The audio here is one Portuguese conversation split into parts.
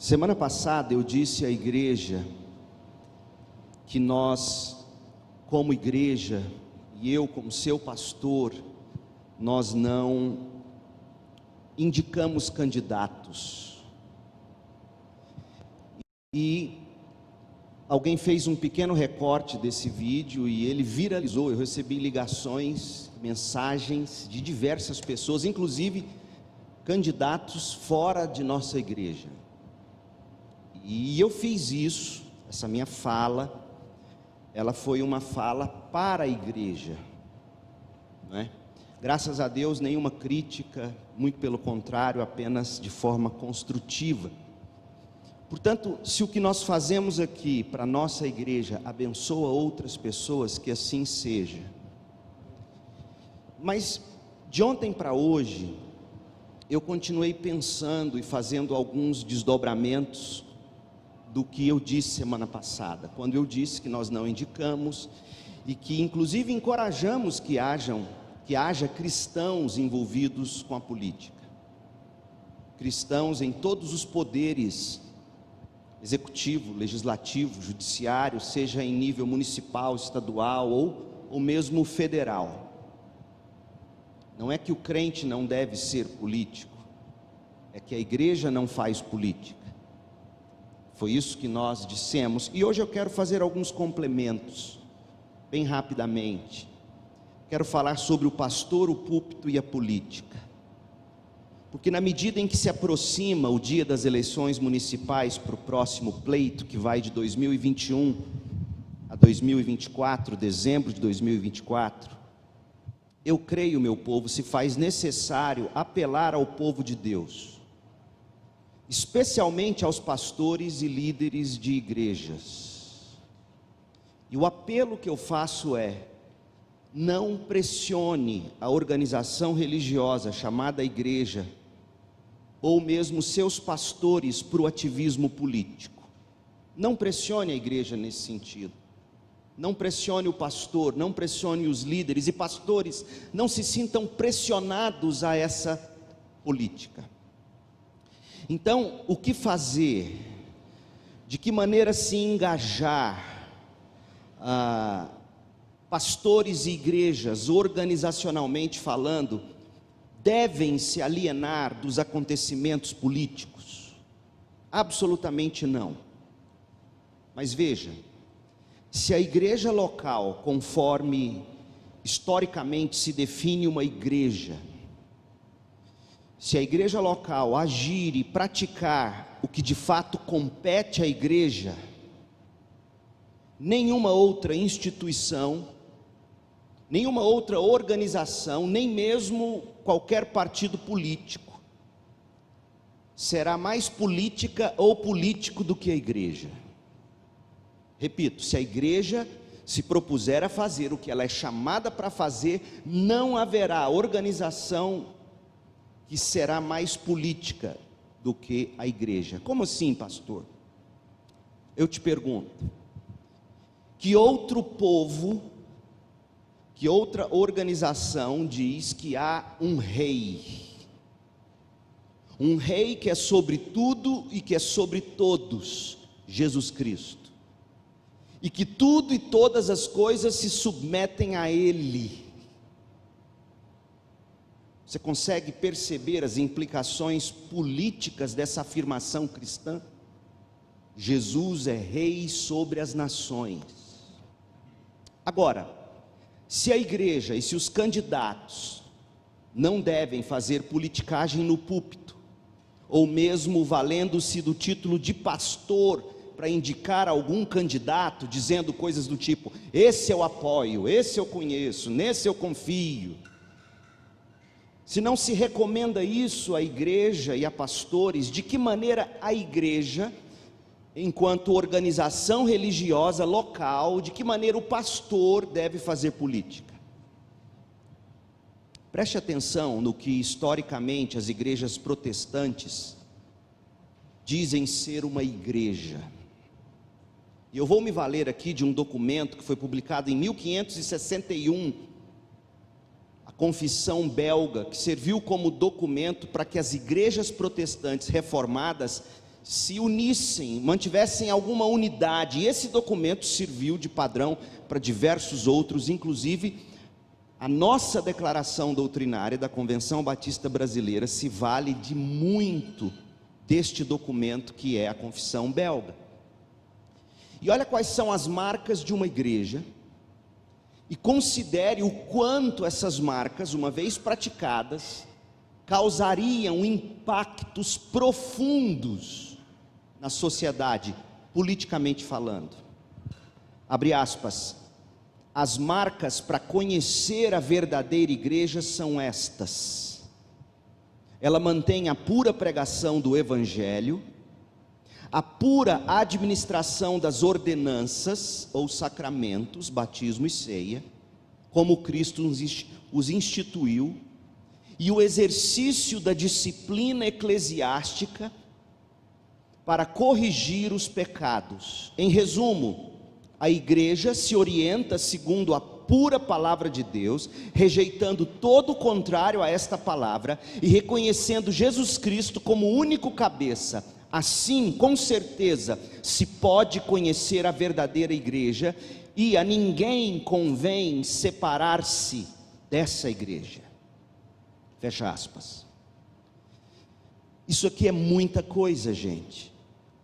Semana passada eu disse à igreja que nós, como igreja, e eu como seu pastor, nós não indicamos candidatos. E alguém fez um pequeno recorte desse vídeo e ele viralizou. Eu recebi ligações, mensagens de diversas pessoas, inclusive candidatos fora de nossa igreja. E eu fiz isso, essa minha fala, ela foi uma fala para a igreja, não é? Graças a Deus, nenhuma crítica, muito pelo contrário, apenas de forma construtiva. Portanto, se o que nós fazemos aqui para a nossa igreja abençoa outras pessoas, que assim seja. Mas de ontem para hoje, eu continuei pensando e fazendo alguns desdobramentos do que eu disse semana passada, quando eu disse que nós não indicamos e que inclusive encorajamos que haja cristãos envolvidos com a política, cristãos em todos os poderes, executivo, legislativo, judiciário, seja em nível municipal, estadual ou mesmo federal. Não é que o crente não deve ser político, é que a igreja não faz política. Foi isso que nós dissemos, e hoje eu quero fazer alguns complementos, bem rapidamente. Quero falar sobre o pastor, o púlpito e a política, porque na medida em que se aproxima o dia das eleições municipais para o próximo pleito, que vai de 2021 a 2024, dezembro de 2024, eu creio, meu povo, se faz necessário apelar ao povo de Deus, especialmente aos pastores e líderes de igrejas. E o apelo que eu faço é: não pressione a organização religiosa chamada igreja, ou mesmo seus pastores para o ativismo político. Não pressione a igreja nesse sentido. Não pressione o pastor, não pressione os líderes, e pastores, não se sintam pressionados a essa política. Então, o que fazer? De que maneira se engajar? Pastores e igrejas, organizacionalmente falando, devem se alienar dos acontecimentos políticos? Absolutamente não. Mas veja, se a igreja local, conforme historicamente se define uma igreja, se a igreja local agir e praticar o que de fato compete à igreja, nenhuma outra instituição, nenhuma outra organização, nem mesmo qualquer partido político, será mais política ou político do que a igreja. Repito, se a igreja se propuser a fazer o que ela é chamada para fazer, não haverá organização que será mais política do que a igreja. Como assim, pastor? Eu te pergunto, que outro povo, que outra organização diz que há um rei que é sobre tudo e que é sobre todos, Jesus Cristo, e que tudo e todas as coisas se submetem a Ele? Você consegue perceber as implicações políticas dessa afirmação cristã? Jesus é rei sobre as nações. Agora, se a igreja e se os candidatos não devem fazer politicagem no púlpito, ou mesmo valendo-se do título de pastor para indicar algum candidato, dizendo coisas do tipo: esse eu apoio, esse eu conheço, nesse eu confio. Se não se recomenda isso à igreja e a pastores, de que maneira a igreja, enquanto organização religiosa local, de que maneira o pastor deve fazer política? Preste atenção no que historicamente as igrejas protestantes dizem ser uma igreja. E eu vou me valer aqui de um documento que foi publicado em 1561, a Confissão Belga, que serviu como documento para que as igrejas protestantes reformadas se unissem, mantivessem alguma unidade. E esse documento serviu de padrão para diversos outros, inclusive a nossa declaração doutrinária da Convenção Batista Brasileira se vale de muito deste documento que é a Confissão Belga. E olha quais são as marcas de uma igreja, e considere o quanto essas marcas, uma vez praticadas, causariam impactos profundos na sociedade, politicamente falando. Abre aspas. As marcas para conhecer a verdadeira igreja são estas: ela mantém a pura pregação do Evangelho, a pura administração das ordenanças ou sacramentos, batismo e ceia, como Cristo os instituiu, e o exercício da disciplina eclesiástica para corrigir os pecados. Em resumo, a igreja se orienta segundo a pura palavra de Deus, rejeitando todo o contrário a esta palavra e reconhecendo Jesus Cristo como único cabeça. Assim, com certeza, se pode conhecer a verdadeira igreja, e a ninguém convém separar-se dessa igreja. Fecha aspas. Isso aqui é muita coisa, gente.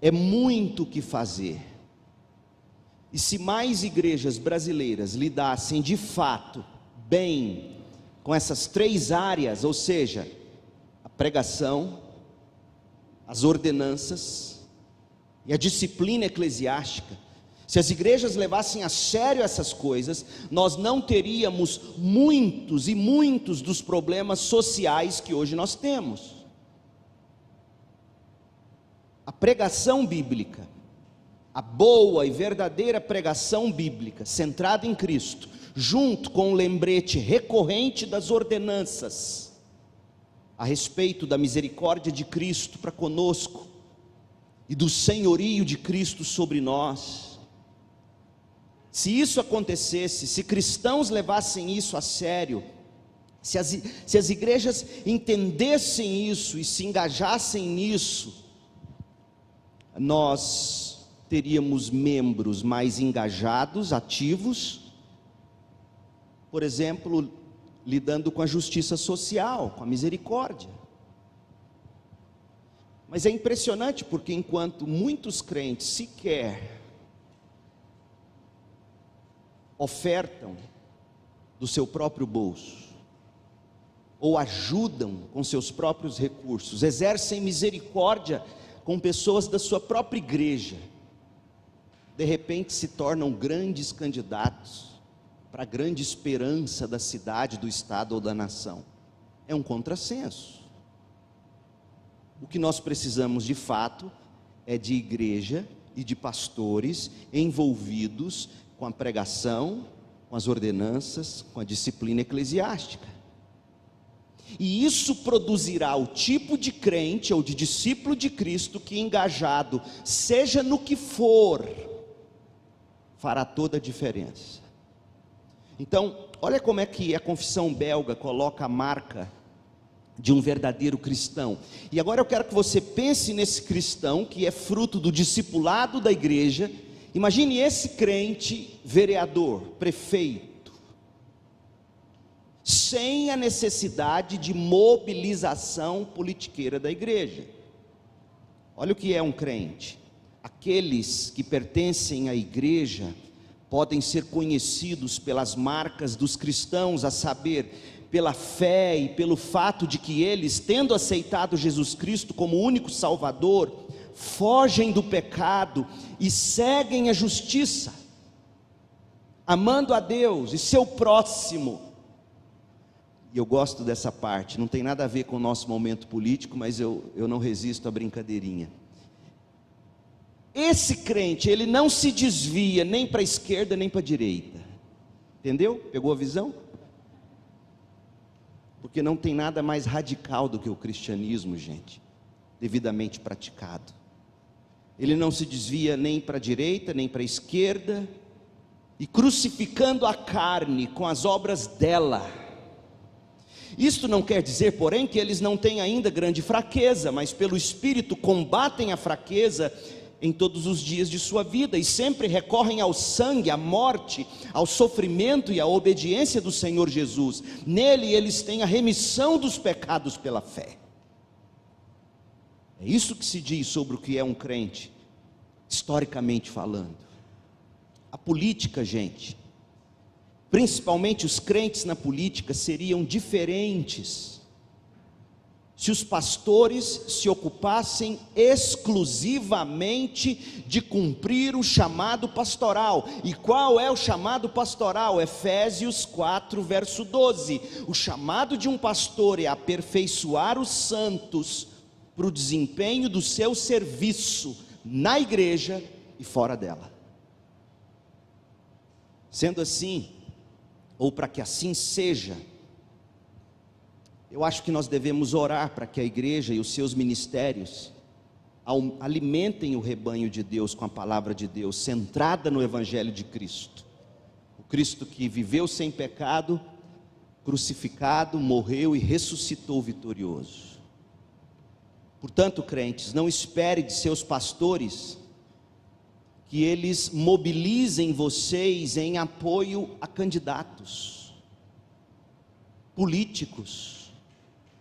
É muito o que fazer. E se mais igrejas brasileiras lidassem de fato bem com essas três áreas, ou seja, a pregação, as ordenanças e a disciplina eclesiástica, se as igrejas levassem a sério essas coisas, nós não teríamos muitos e muitos dos problemas sociais que hoje nós temos. A pregação bíblica, a boa e verdadeira pregação bíblica, centrada em Cristo, junto com o lembrete recorrente das ordenanças, a respeito da misericórdia de Cristo para conosco, e do senhorio de Cristo sobre nós, se isso acontecesse, se cristãos levassem isso a sério, se as igrejas entendessem isso e se engajassem nisso, nós teríamos membros mais engajados, ativos, por exemplo, lidando com a justiça social, com a misericórdia. Mas é impressionante porque enquanto muitos crentes sequer ofertam do seu próprio bolso, ou ajudam com seus próprios recursos, exercem misericórdia com pessoas da sua própria igreja, de repente se tornam grandes candidatos para a grande esperança da cidade, do estado ou da nação. É um contrassenso. O que nós precisamos de fato é de igreja e de pastores envolvidos com a pregação, com as ordenanças, com a disciplina eclesiástica. E isso produzirá o tipo de crente ou de discípulo de Cristo que, engajado, seja no que for, fará toda a diferença. Então, olha como é que a Confissão Belga coloca a marca de um verdadeiro cristão. E agora eu quero que você pense nesse cristão que é fruto do discipulado da igreja. Imagine esse crente vereador, prefeito, sem a necessidade de mobilização politiqueira da igreja. Olha o que é um crente. Aqueles que pertencem à igreja podem ser conhecidos pelas marcas dos cristãos, a saber, pela fé e pelo fato de que eles, tendo aceitado Jesus Cristo como único Salvador, fogem do pecado e seguem a justiça, amando a Deus e seu próximo. E eu gosto dessa parte, não tem nada a ver com o nosso momento político, mas eu não resisto à brincadeirinha. Esse crente, ele não se desvia nem para a esquerda nem para a direita, entendeu? Pegou a visão? Porque não tem nada mais radical do que o cristianismo, gente, devidamente praticado. Ele não se desvia nem para a direita, nem para a esquerda, e crucificando a carne com as obras dela, Isto não quer dizer, porém, que eles não têm ainda grande fraqueza, mas pelo Espírito combatem a fraqueza em todos os dias de sua vida, e sempre recorrem ao sangue, à morte, ao sofrimento e à obediência do Senhor Jesus. Nele eles têm a remissão dos pecados pela fé. É isso que se diz sobre o que é um crente, historicamente falando. A política, gente, principalmente os crentes na política, seriam diferentes se os pastores se ocupassem exclusivamente de cumprir o chamado pastoral. E qual é o chamado pastoral? Efésios 4, verso 12. O chamado de um pastor é aperfeiçoar os santos para o desempenho do seu serviço na igreja e fora dela. Sendo assim, ou para que assim seja, eu acho que nós devemos orar para que a igreja e os seus ministérios alimentem o rebanho de Deus com a palavra de Deus, centrada no Evangelho de Cristo. O Cristo que viveu sem pecado, crucificado, morreu e ressuscitou vitorioso. Portanto, crentes, não espere de seus pastores que eles mobilizem vocês em apoio a candidatos, políticos,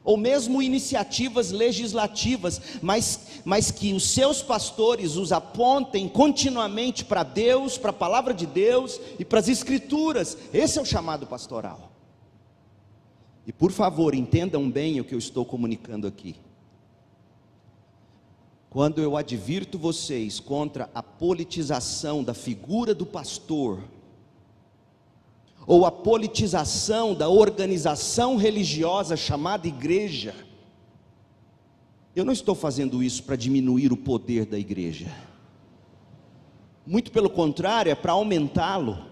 ou mesmo iniciativas legislativas, mas que os seus pastores os apontem continuamente para Deus, para a palavra de Deus e para as Escrituras. Esse é o chamado pastoral. E por favor, entendam bem o que eu estou comunicando aqui. Quando eu advirto vocês contra a politização da figura do pastor, ou a politização da organização religiosa chamada igreja, eu não estou fazendo isso para diminuir o poder da igreja, muito pelo contrário, é para aumentá-lo.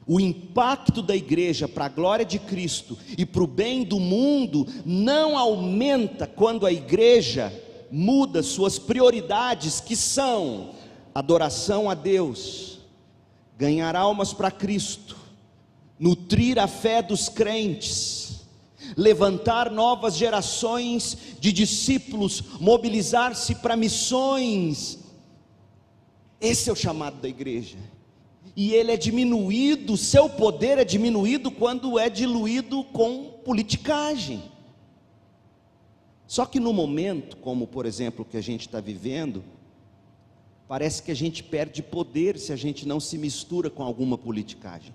O impacto da igreja para a glória de Cristo e para o bem do mundo não aumenta quando a igreja muda suas prioridades, que são adoração a Deus, ganhar almas para Cristo, nutrir a fé dos crentes, levantar novas gerações de discípulos, mobilizar-se para missões. Esse é o chamado da igreja, e ele é diminuído, seu poder é diminuído quando é diluído com politicagem. Só que no momento, como por exemplo que a gente está vivendo, parece que a gente perde poder se a gente não se mistura com alguma politicagem.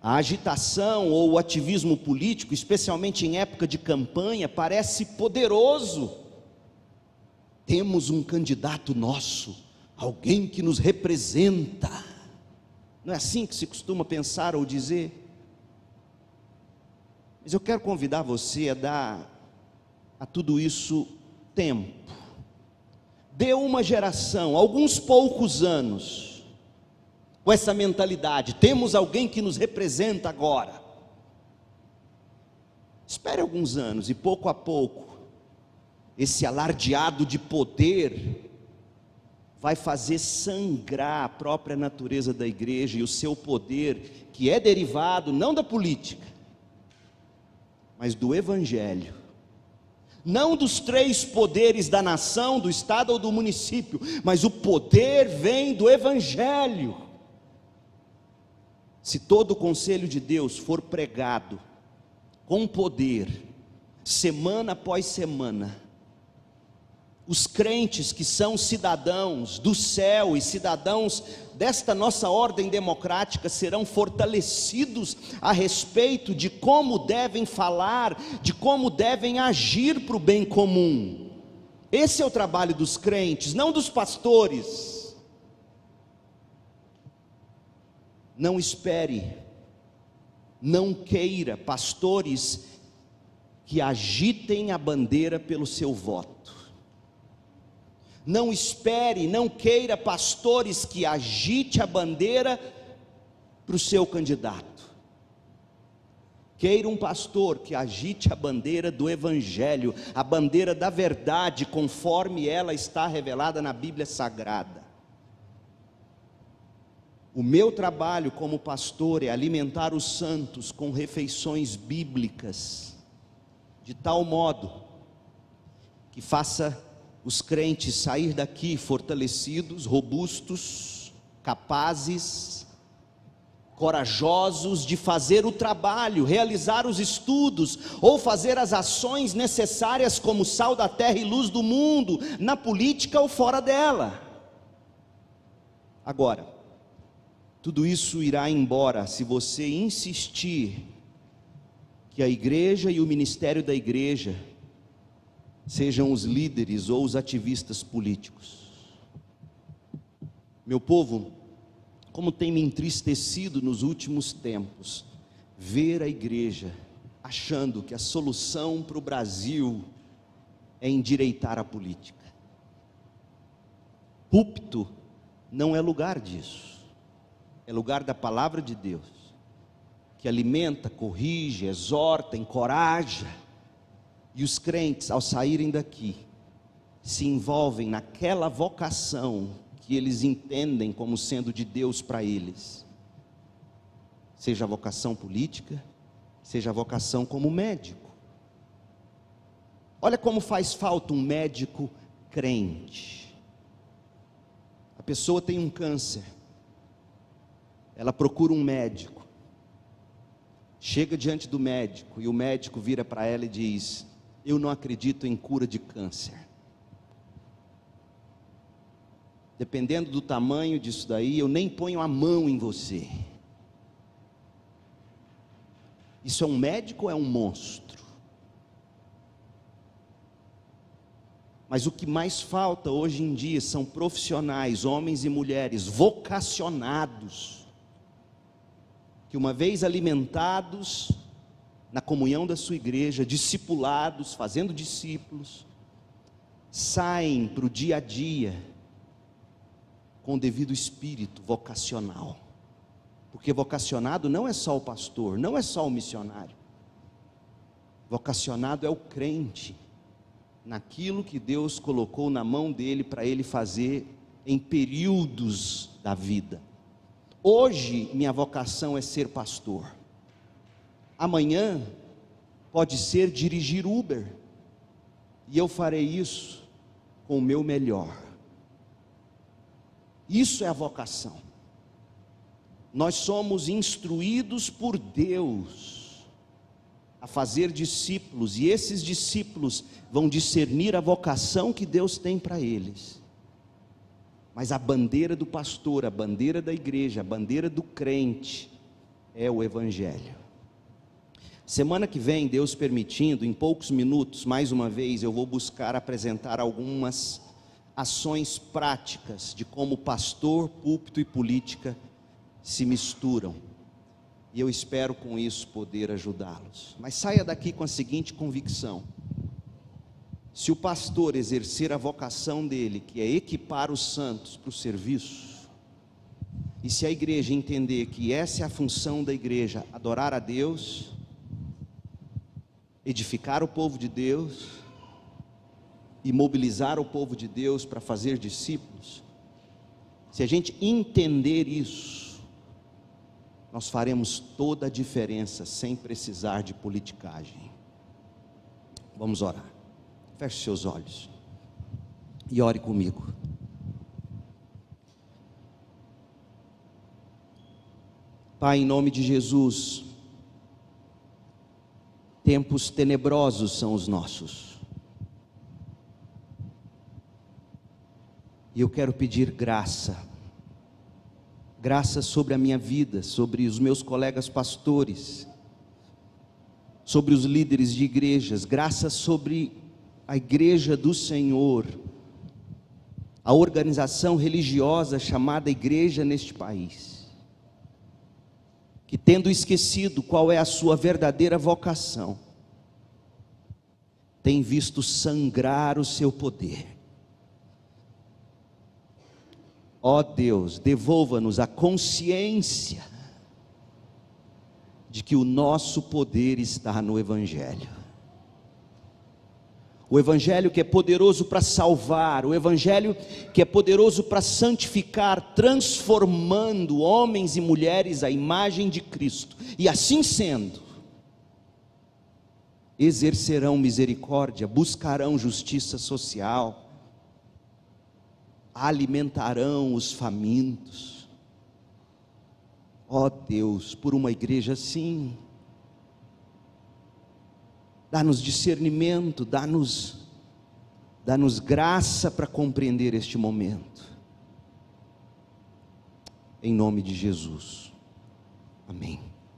A agitação ou o ativismo político, especialmente em época de campanha, parece poderoso. Temos um candidato nosso, alguém que nos representa. Não é assim que se costuma pensar ou dizer? Mas eu quero convidar você a dar a tudo isso tempo. Dê uma geração, alguns poucos anos, com essa mentalidade: temos alguém que nos representa agora. Espere alguns anos e pouco a pouco, esse alardeado de poder vai fazer sangrar a própria natureza da igreja e o seu poder, que é derivado não da política, mas do Evangelho. Não dos três poderes da nação, do estado ou do município, mas o poder vem do Evangelho. Se todo o conselho de Deus for pregado com poder, semana após semana, os crentes que são cidadãos do céu e cidadãos desta nossa ordem democrática serão fortalecidos a respeito de como devem falar, de como devem agir para o bem comum. Esse é o trabalho dos crentes, não dos pastores. Não espere, não queira pastores que agitem a bandeira pelo seu voto. Não espere, não queira pastores que agite a bandeira para o seu candidato. Queira um pastor que agite a bandeira do Evangelho, a bandeira da verdade, conforme ela está revelada na Bíblia Sagrada. O meu trabalho como pastor é alimentar os santos com refeições bíblicas, de tal modo que faça os crentes sair daqui fortalecidos, robustos, capazes, corajosos de fazer o trabalho, realizar os estudos, ou fazer as ações necessárias como sal da terra e luz do mundo, na política ou fora dela. Agora, tudo isso irá embora se você insistir que a igreja e o ministério da igreja sejam os líderes ou os ativistas políticos. Meu povo, como tem me entristecido nos últimos tempos, ver a igreja achando que a solução para o Brasil é endireitar a política. Púlpito não é lugar disso, é lugar da palavra de Deus, que alimenta, corrige, exorta, encoraja, e os crentes, ao saírem daqui, se envolvem naquela vocação que eles entendem como sendo de Deus para eles, seja a vocação política, seja a vocação como médico. Olha como faz falta um médico crente. A pessoa tem um câncer, ela procura um médico, chega diante do médico, e o médico vira para ela e diz: eu não acredito em cura de câncer. Dependendo do tamanho disso daí, eu nem ponho a mão em você. Isso é um médico ou é um monstro? Mas o que mais falta hoje em dia são profissionais, homens e mulheres, vocacionados, que uma vez alimentados na comunhão da sua igreja, discipulados, fazendo discípulos, saem para o dia a dia com o devido espírito vocacional. Porque vocacionado não é só o pastor, não é só o missionário. Vocacionado é o crente naquilo que Deus colocou na mão dele para ele fazer em períodos da vida. Hoje minha vocação é ser pastor. Amanhã pode ser dirigir Uber, e eu farei isso com o meu melhor. Isso é a vocação. Nós somos instruídos por Deus a fazer discípulos, e esses discípulos vão discernir a vocação que Deus tem para eles. Mas a bandeira do pastor, a bandeira da igreja, a bandeira do crente é o Evangelho. Semana que vem, Deus permitindo, em poucos minutos, mais uma vez, eu vou buscar apresentar algumas ações práticas de como pastor, púlpito e política se misturam. E eu espero com isso poder ajudá-los. Mas saia daqui com a seguinte convicção: se o pastor exercer a vocação dele, que é equipar os santos para o serviço, e se a igreja entender que essa é a função da igreja, adorar a Deus, edificar o povo de Deus e mobilizar o povo de Deus para fazer discípulos, se a gente entender isso, nós faremos toda a diferença sem precisar de politicagem. Vamos orar. Feche seus olhos e ore comigo. Pai, em nome de Jesus, tempos tenebrosos são os nossos, e eu quero pedir graça sobre a minha vida, sobre os meus colegas pastores, sobre os líderes de igrejas, graça sobre a igreja do Senhor, a organização religiosa chamada igreja neste país, que tendo esquecido qual é a sua verdadeira vocação, tem visto sangrar o seu poder. Ó Deus, devolva-nos a consciência de que o nosso poder está no Evangelho. O Evangelho que é poderoso para salvar, o Evangelho que é poderoso para santificar, transformando homens e mulheres à imagem de Cristo, e assim sendo, exercerão misericórdia, buscarão justiça social, alimentarão os famintos. Ó Deus, por uma igreja assim, dá-nos discernimento, dá-nos graça para compreender este momento, em nome de Jesus, amém.